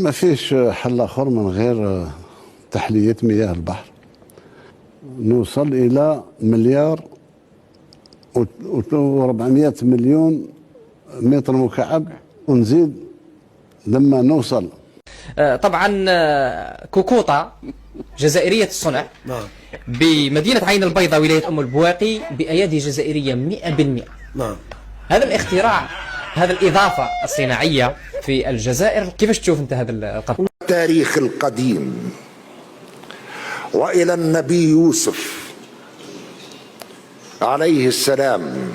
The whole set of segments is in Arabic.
ما فيش حل آخر من غير تحلية مياه البحر. نوصل إلى مليار و400 مليون متر مكعب، ونزيد لما نوصل. طبعا كوكوطة جزائرية الصنع بمدينة عين البيضاء ولاية أم البواقي بأيادي جزائرية 100%. هذا الاختراع، هذا الإضافة الصناعية في الجزائر، كيفاش تشوف أنت هذا القضية؟ التاريخ القديم وإلى النبي يوسف عليه السلام،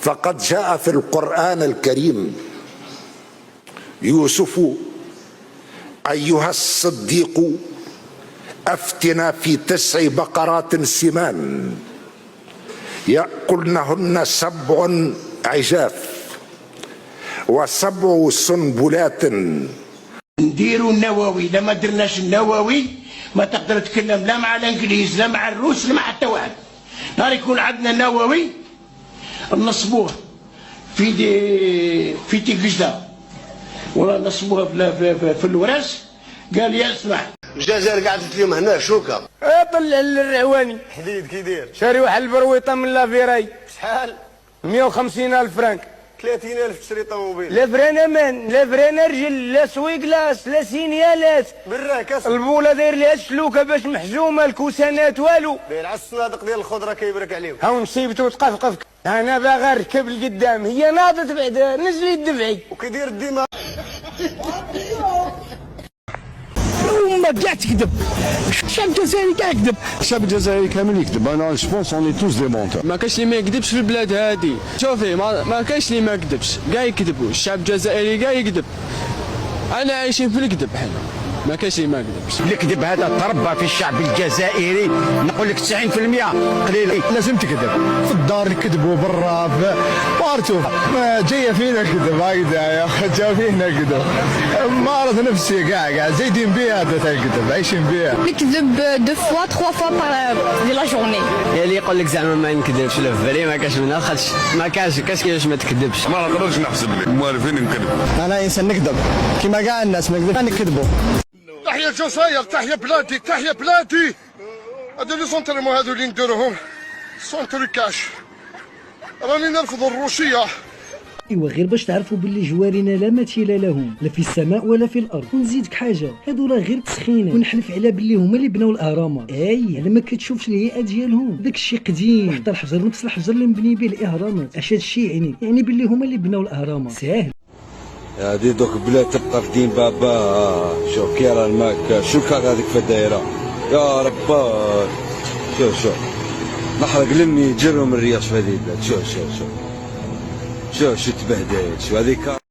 فقد جاء في القرآن الكريم: يوسف أيها الصديق أفتنا في 9 بقرات سمان يأكلنهن 7 عجاف و7 سنبلات. نديروا النووي، لما درناش النووي ما تقدر تتكلم لا مع الانجليز لا مع الروس لا مع حتى واحد. نهار يكون عندنا نووي نصبوه في تيكجدا ولا نصبوها في الوراس. قال يا اسمح، الجزائر قعدت اليوم هنا شوكه. طلع الرواني حديد كي داير؟ شاري واحد البرويطه من لافيراي. شحال؟ 150,000 فرانك. 30,000 تشري طوموبيل. لا فرينا مان، لا فرينا رجل، لا سويكلاس، لا سينيالات. بالراكس البوله داير ليها السلوكه باش محزومه، الكوسانات والو. داير على الصنادق ديال الخضره كيبرك عليهم. هاو نسيبتو تقفقف. انا باغا نركب لقدام، هي ناضت بعدا نزلي الدفعي. وكيدير الدماغ. الأمة كاع تكذب، الشعب الجزائري كاع يكذب، الشعب الجزائري كامل يكذب. انا جو بونس اوني توس دي مونتور. ما كاينش اللي ما يكذبش في البلاد هادي. شوفي ما كاينش اللي ما يكذبش، كاع يكذبوا. الشعب الجزائري كاع يكذب. انا عايشين في الكذب حنا، ما كاينش اللي ما يكذبش. الكذب هذا تربى في الشعب الجزائري، نقول لك 90% قليل. لازم تكذب في الدار، نكذبوا برا بارتو. ما جايه فينا كذب هكذا يا اخي، جا فينا كذب. مرض نفسي كاع زايدين بها هذا الكذب، عايشين بها. نكذب 2 fois 3 fois par la journée. اللي يقول لك زعما ما نكذبش، لا فري ما كاش منها، خاطش ما كاش كيفاش ما تكذبش. ما نقدرش نحسب لك موالفين نكذب. انا انسان نكذب كيما كاع الناس ما نكذبوا. تحيا الجزائر، تحيا بلادي، تحيا بلادي. هذو لي سونترمون هذو اللي نديروهم سونتر كاش، راني نرفض الروسيه. ايوا غير باش تعرفوا باللي جوارنا لا مثيل لهم لا في السماء ولا في الارض. ونزيدك حاجه، هادو راه غير تسخينه، ونحلف على باللي هما اللي بناو الاهرامات. على ما كتشوفش الهيئه ديالهم داك الشيء قديم، وحتى الحجر نفس الحجر اللي مبني به الاهرامات. اش هادشي يعني باللي هما اللي بناو الاهرامات. ساهل هادي دوك بلاد تبقى في دين بابا. شوف كي راه الماك، شو الكاك هذيك في الدايره يا ربا. شوف نحرق لمي جرهم الرياض في هذه البلاد. شوف شو تبهدلت، شو هذيك.